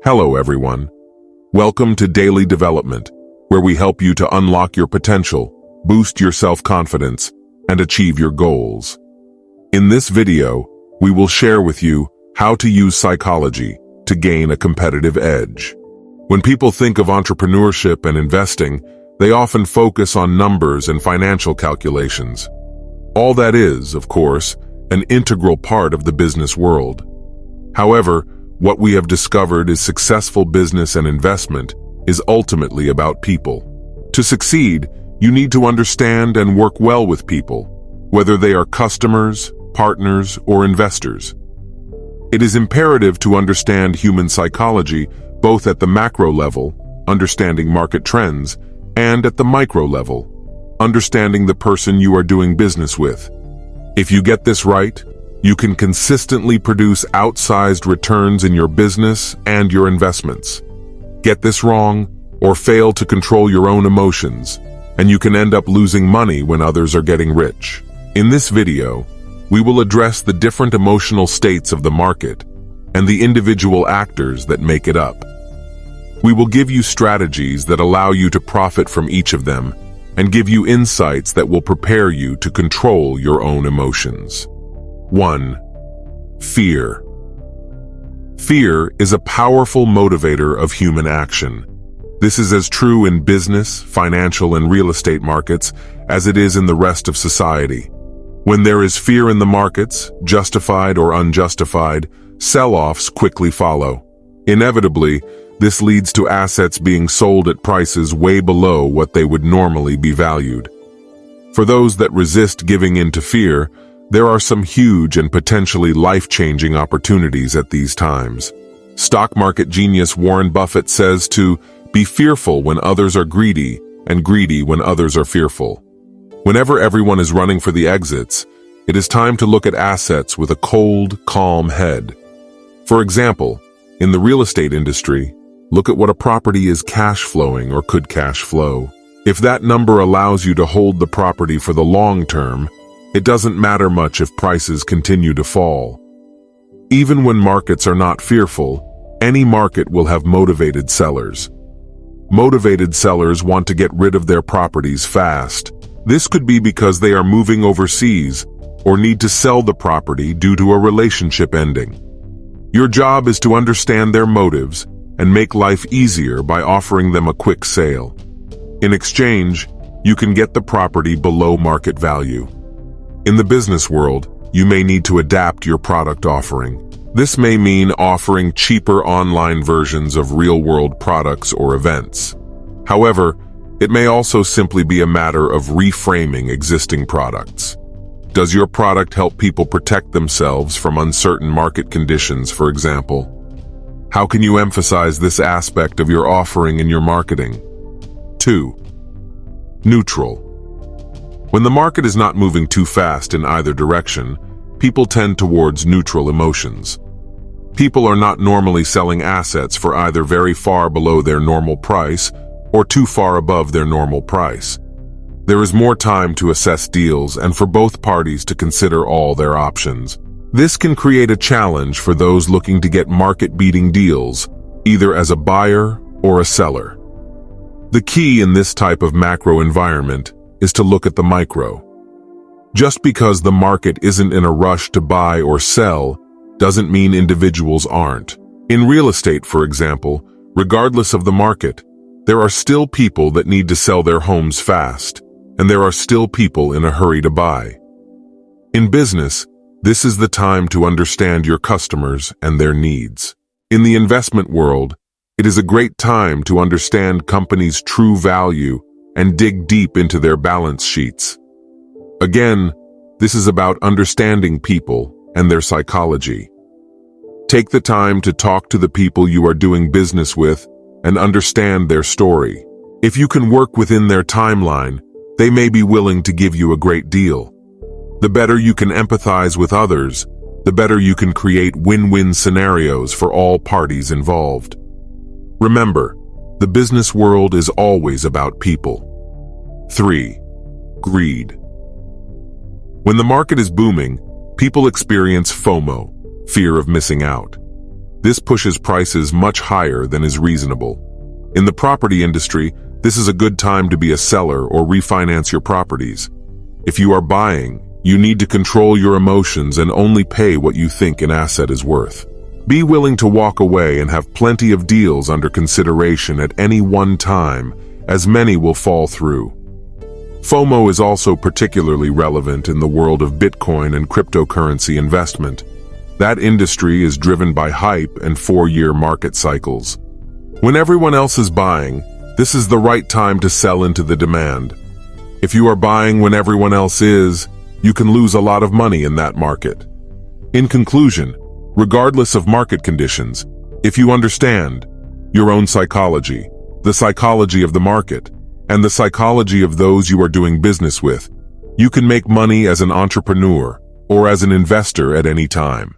Hello everyone. Welcome to Daily Development, where we help you to unlock your potential, boost your self-confidence, and achieve your goals. In this video, we will share with you how to use psychology to gain a competitive edge. When people think of entrepreneurship and investing, they often focus on numbers and financial calculations. All that is, of course, an integral part of the business world. However, what we have discovered is successful business and investment is ultimately about people. To succeed, you need to understand and work well with people, whether they are customers, partners, or investors. It is imperative to understand human psychology both at the macro level, understanding market trends, and at the micro level, understanding the person you are doing business with. If you get this right, you can consistently produce outsized returns in your business and your investments. Get this wrong, or fail to control your own emotions, and you can end up losing money when others are getting rich. In this video, we will address the different emotional states of the market and the individual actors that make it up. We will give you strategies that allow you to profit from each of them and give you insights that will prepare you to control your own emotions. 1. Fear. Fear is a powerful motivator of human action. This is as true in business, financial, and real estate markets as it is in the rest of society. When there is fear in the markets, justified or unjustified, sell-offs quickly follow. Inevitably, this leads to assets being sold at prices way below what they would normally be valued. For those that resist giving in to fear, there are some huge and potentially life-changing opportunities at these times. Stock market genius Warren Buffett says to be fearful when others are greedy and greedy when others are fearful. Whenever everyone is running for the exits, it is time to look at assets with a cold, calm head. For example, in the real estate industry, look at what a property is cash flowing or could cash flow. If that number allows you to hold the property for the long term, it doesn't matter much if prices continue to fall. Even when markets are not fearful, any market will have motivated sellers. Motivated sellers want to get rid of their properties fast. This could be because they are moving overseas or need to sell the property due to a relationship ending. Your job is to understand their motives and make life easier by offering them a quick sale. In exchange, you can get the property below market value. In the business world, you may need to adapt your product offering. This may mean offering cheaper online versions of real-world products or events. However, it may also simply be a matter of reframing existing products. Does your product help people protect themselves from uncertain market conditions, for example? How can you emphasize this aspect of your offering in your marketing? 2. Neutral. When the market is not moving too fast in either direction, people tend towards neutral emotions. People are not normally selling assets for either very far below their normal price or too far above their normal price. There is more time to assess deals and for both parties to consider all their options. This can create a challenge for those looking to get market-beating deals, either as a buyer or a seller. The key in this type of macro environment is to look at the micro. Just because the market isn't in a rush to buy or sell doesn't mean individuals aren't. In real estate, for example, regardless of the market, there are still people that need to sell their homes fast, and there are still people in a hurry to buy. In business, this is the time to understand your customers and their needs. In the investment world, it is a great time to understand companies' true value and dig deep into their balance sheets. Again, this is about understanding people and their psychology. Take the time to talk to the people you are doing business with and understand their story. If you can work within their timeline, they may be willing to give you a great deal. The better you can empathize with others, the better you can create win-win scenarios for all parties involved. Remember, the business world is always about people. 3. Greed. When the market is booming, people experience FOMO, fear of missing out. This pushes prices much higher than is reasonable. In the property industry, this is a good time to be a seller or refinance your properties. If you are buying, you need to control your emotions and only pay what you think an asset is worth. Be willing to walk away and have plenty of deals under consideration at any one time, as many will fall through. FOMO is also particularly relevant in the world of Bitcoin and cryptocurrency investment. That industry is driven by hype and 4-year market cycles. When everyone else is buying, this is the right time to sell into the demand. If you are buying when everyone else is, you can lose a lot of money in that market. In conclusion, regardless of market conditions, if you understand your own psychology, the psychology of the market, and the psychology of those you are doing business with, you can make money as an entrepreneur or as an investor at any time.